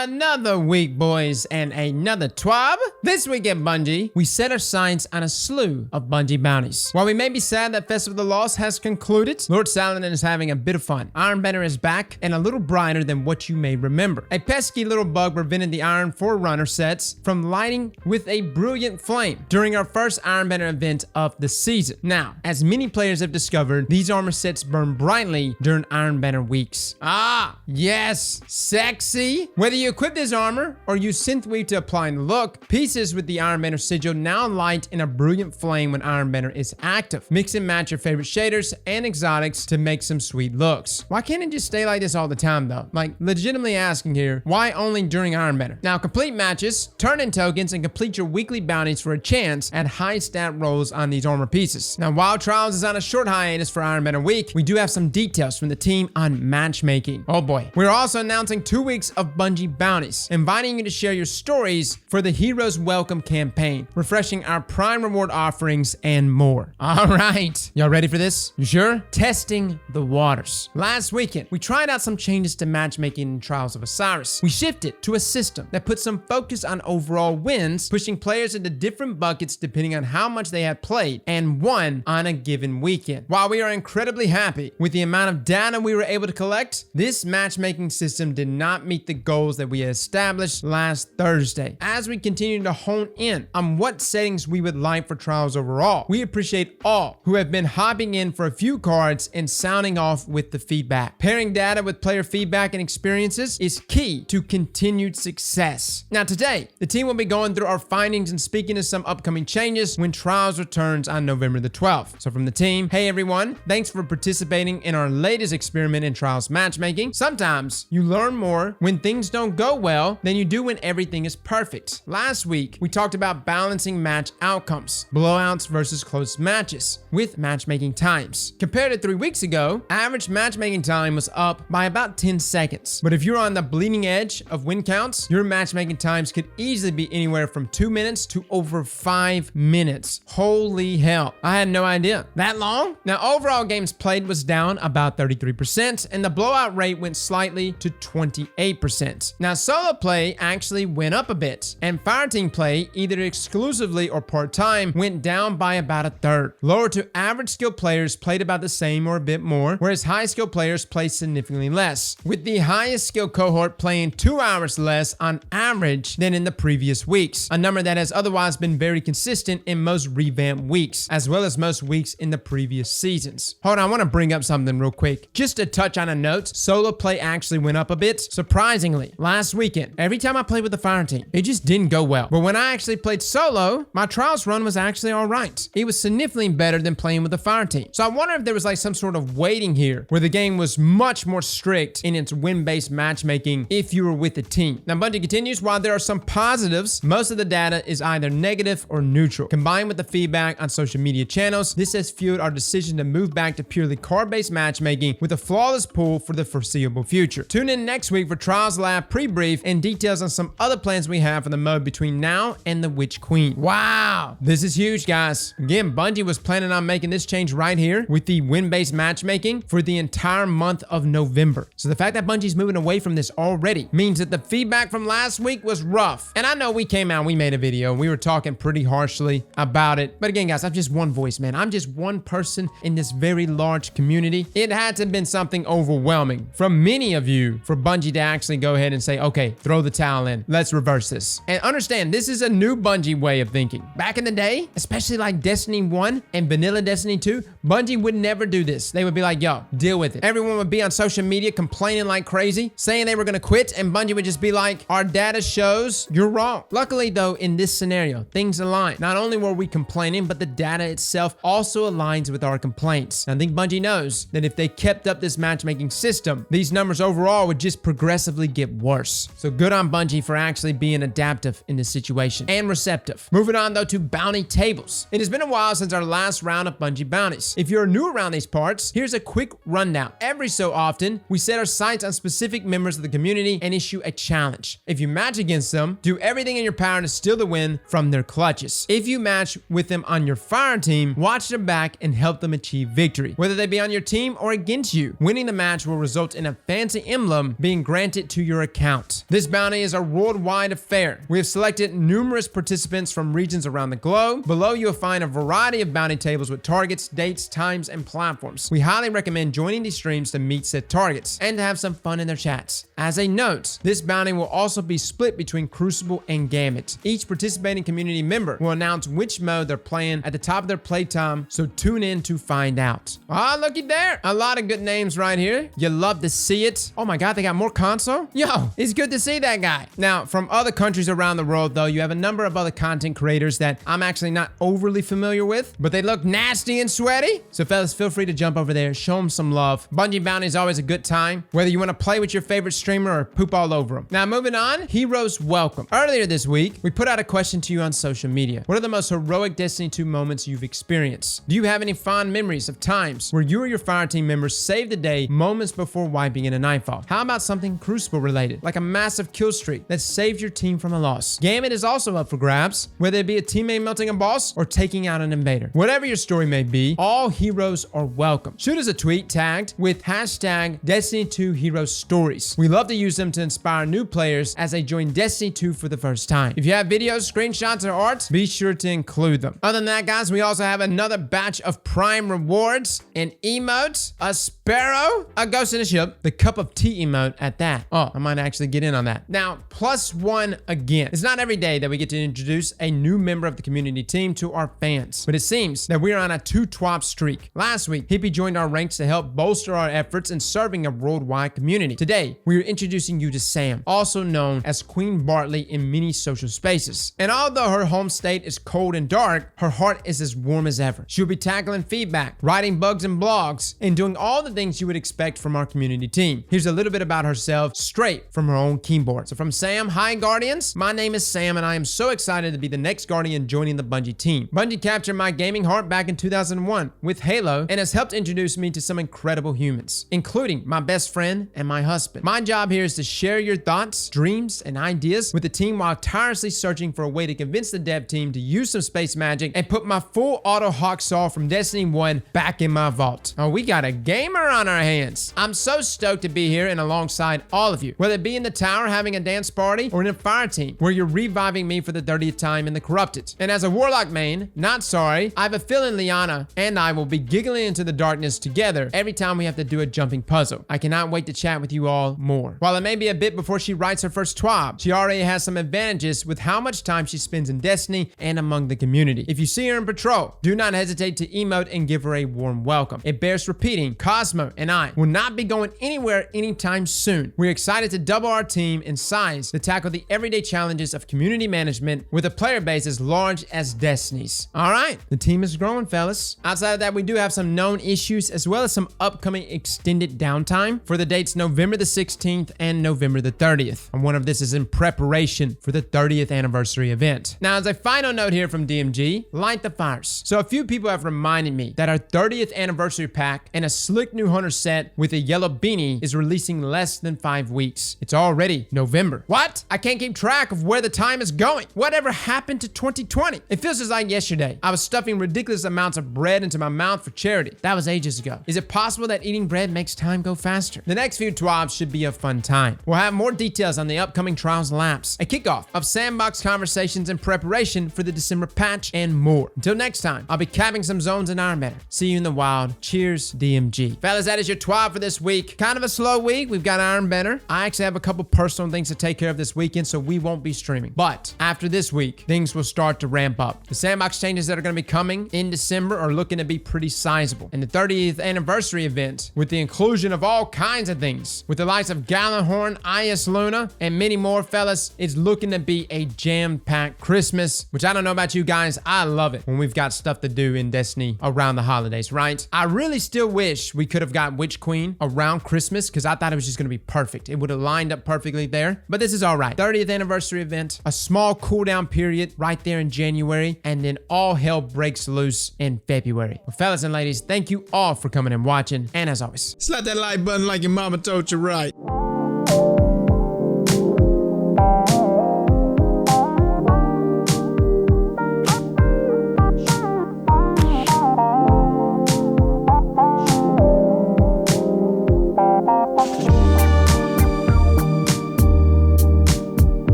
Another week, boys, and another TWAB. This week at Bungie, we set our sights on a slew of Bungie bounties. While we may be sad that Festival of the Lost has concluded, Lord Saladin is having a bit of fun. Ironbender is back and a little brighter than what you may remember. A pesky little bug prevented the Iron Forerunner sets from lighting with a brilliant flame during our first Ironbender event of the season. Now, as many players have discovered, these armor sets burn brightly during Ironbender weeks. Ah, yes, sexy. Whether you equip this armor or use synthweave to apply the look, pieces with the Ironbender sigil now light in a brilliant flame when Ironbender is active. Mix and match your favorite shaders and exotics to make some sweet looks. Why can't it just stay like this all the time though? Like, legitimately asking here, why only during Ironbender? Now, complete matches, turn in tokens, and complete your weekly bounties for a chance at high stat rolls on these armor pieces. Now, while Trials is on a short hiatus for Ironbender week, we do have some details from the team on matchmaking. Oh boy. We're also announcing 2 weeks of Bungie bounties, inviting you to share your stories for the Heroes Welcome campaign, refreshing our Prime reward offerings, and more. All right, y'all ready for this? You sure? Testing the waters. Last weekend, we tried out some changes to matchmaking in Trials of Osiris. We shifted to a system that put some focus on overall wins, pushing players into different buckets depending on how much they had played and won on a given weekend. While we are incredibly happy with the amount of data we were able to collect, this matchmaking system did not meet the goals that we had established last Thursday. As we continue to hone in on what settings we would like for Trials overall, we appreciate all who have been hopping in for a few cards and sounding off with the feedback. Pairing data with player feedback and experiences is key to continued success. Now today, the team will be going through our findings and speaking to some upcoming changes when Trials returns on November the 12th. So from the team, hey everyone, thanks for participating in our latest experiment in Trials Matchmaking. Sometimes you learn more when things don't go well than you do when everything is perfect. Last week, we talked about balancing match outcomes, blowouts versus close matches, with matchmaking times. Compared to 3 weeks ago, average matchmaking time was up by about 10 seconds. But if you're on the bleeding edge of win counts, your matchmaking times could easily be anywhere from 2 minutes to over 5 minutes. Holy hell. I had no idea. That long? Now, overall games played was down about 33%, and the blowout rate went slightly to 28%. Now, solo play actually went up a bit, and fireteam play, either exclusively or part-time, went down by about a third. Lower to average skill players played about the same or a bit more, whereas high skill players played significantly less, with the highest skill cohort playing 2 hours less on average than in the previous weeks, a number that has otherwise been very consistent in most revamped weeks, as well as most weeks in the previous seasons. Hold on, I want to bring up something real quick. Just to touch on a note, solo play actually went up a bit. Surprisingly, last weekend, every time I played with the fire team, it just didn't go well. But when I actually played solo, my Trials run was actually all right. It was significantly better than playing with the fire team. So I wonder if there was like some sort of weighting here where the game was much more strict in its win-based matchmaking if you were with the team. Now, Bungie continues, while there are some positives, most of the data is either negative or neutral. Combined with the feedback on social media channels, this has fueled our decision to move back to purely card-based matchmaking with a flawless pool for the foreseeable future. Tune in next week for Trials Lab pre-brief and details on some other plans we have for the mode between now and the Witch Queen. Wow, this is huge, guys. Again, Bungie was planning on making this change right here with the win-based matchmaking for the entire month of November. So the fact that Bungie's moving away from this already means that the feedback from last week was rough. And I know we came out, we made a video, we were talking pretty harshly about it. But again, guys, I'm just one voice, man. I'm just one person in this very large community. It had to have been something overwhelming from many of you for Bungie to actually go ahead and say, okay, throw the towel in. Let's reverse this. And understand, this is a new Bungie way of thinking. Back in the day, especially like Destiny 1 and vanilla Destiny 2, Bungie would never do this. They would be like, yo, deal with it. Everyone would be on social media complaining like crazy, saying they were going to quit, and Bungie would just be like, our data shows you're wrong. Luckily, though, in this scenario, things align. Not only were we complaining, but the data itself also aligns with our complaints. And I think Bungie knows that if they kept up this matchmaking system, these numbers overall would just progressively get worse. So good on Bungie for actually being adaptive in this situation and receptive. Moving on, though, to bounty tables. It has been a while since our last round of Bungie bounties. If you're new around these parts, here's a quick rundown. Every so often, we set our sights on specific members of the community and issue a challenge. If you match against them, do everything in your power to steal the win from their clutches. If you match with them on your fire team, watch their back and help them achieve victory. Whether they be on your team or against you, winning the match will result in a fancy emblem being granted to your account. count. This bounty is a worldwide affair. We have selected numerous participants from regions around the globe. Below you will find a variety of bounty tables with targets, dates, times, and platforms. We highly recommend joining these streams to meet said targets and to have some fun in their chats. As a note, this bounty will also be split between Crucible and Gambit. Each participating community member will announce which mode they're playing at the top of their playtime, so tune in to find out. Ah, looky there. A lot of good names right here. You love to see it. Oh my god, they got more console? Yo, it's good to see that guy. Now, from other countries around the world, though, you have a number of other content creators that I'm actually not overly familiar with, but they look nasty and sweaty. So fellas, feel free to jump over there, show them some love. Bungie Bounty is always a good time, whether you want to play with your favorite streamer or poop all over them. Now, moving on, Heroes Welcome. Earlier this week, we put out a question to you on social media. What are the most heroic Destiny 2 moments you've experienced? Do you have any fond memories of times where you or your fire team members saved the day moments before wiping in a nightfall? How about something Crucible related, like a massive kill streak that saved your team from a loss? Gambit is also up for grabs, whether it be a teammate melting a boss or taking out an invader. Whatever your story may be, all heroes are welcome. Shoot us a tweet tagged with hashtag Destiny 2 Hero Stories. We love to use them to inspire new players as they join Destiny 2 for the first time. If you have videos, screenshots, or art, be sure to include them. Other than that, guys, we also have another batch of Prime rewards, an emote, a sparrow, a ghost in a ship, the cup of tea emote at that. Oh, I might actually get in on that. Now, +1 again. It's not every day that we get to introduce a new member of the community team to our fans, but it seems that we are on a 2 TWAB streak. Last week, Hippie joined our ranks to help bolster our efforts in serving a worldwide community. Today, we are introducing you to Sam, also known as Queen Bartley in many social spaces. And although her home state is cold and dark, her heart is as warm as ever. She'll be tackling feedback, writing bugs and blogs, and doing all the things you would expect from our community team. Here's a little bit about herself straight from her own keyboard. So from Sam, hi Guardians, my name is Sam and I am so excited to be the next Guardian joining the Bungie team. Bungie captured my gaming heart back in 2001 with Halo and has helped introduce me to some incredible humans, including my best friend and my husband. My job here is to share your thoughts, dreams, and ideas with the team while tirelessly searching for a way to convince the dev team to use some space magic and put my full auto hawk saw from Destiny 1 back in my vault. Oh, we got a gamer on our hands. I'm so stoked to be here and alongside all of you, whether it be in the tower having a dance party or in a fire team where you're reviving me for the 30th time in the Corrupted. And as a Warlock main, not sorry, I have a feeling Liana and I will be giggling into the darkness together every time we have to do a jumping puzzle. I cannot wait to chat with you all more. While it may be a bit before she writes her first TWAB, she already has some advantages with how much time she spends in Destiny and among the community. If you see her in patrol, do not hesitate to emote and give her a warm welcome. It bears repeating, Cosmo and I will not be going anywhere anytime soon. We're excited to double our team in size to tackle the everyday challenges of community management with a player base as large as Destiny's. All right, the team is growing, fellas. Outside of that, we do have some known issues as well as some upcoming extended downtime for the dates November the 16th and November the 30th. And one of this is in preparation for the 30th anniversary event. Now, as a final note here from DMG, light the fires. So a few people have reminded me that our 30th anniversary pack and a slick new hunter set with a yellow beanie is releasing less than 5 weeks. It's already November. What? I can't keep track of where the time is going. Whatever happened to 2020? It feels just like yesterday. I was stuffing ridiculous amounts of bread into my mouth for charity. That was ages ago. Is it possible that eating bread makes time go faster? The next few TWABs should be a fun time. We'll have more details on the upcoming Trials Laps, a kickoff of sandbox conversations in preparation for the December patch, and more. Until next time, I'll be capping some zones in Iron Banner. See you in the wild. Cheers, DMG. Fellas, that is your TWAB for this week. Kind of a slow week. We've got Iron Banner. I actually have a couple personal things to take care of this weekend, so we won't be streaming. But after this week, things will start to ramp up. The sandbox changes that are going to be coming in December are looking to be pretty sizable. And the 30th anniversary event, with the inclusion of all kinds of things, with the likes of Gallahorn, IS Luna, and many more, fellas, is looking to be a jam-packed Christmas, which I don't know about you guys, I love it when we've got stuff to do in Destiny around the holidays, right? I really still wish we could have got Witch Queen around Christmas because I thought it was just going to be perfect. It would have lined up perfectly there, but this is all right. 30th anniversary event, a small cooldown period right there in January, and then all hell breaks loose in February. Well, fellas and ladies, thank you all for coming and watching, and as always, slap that like button like your mama told you right.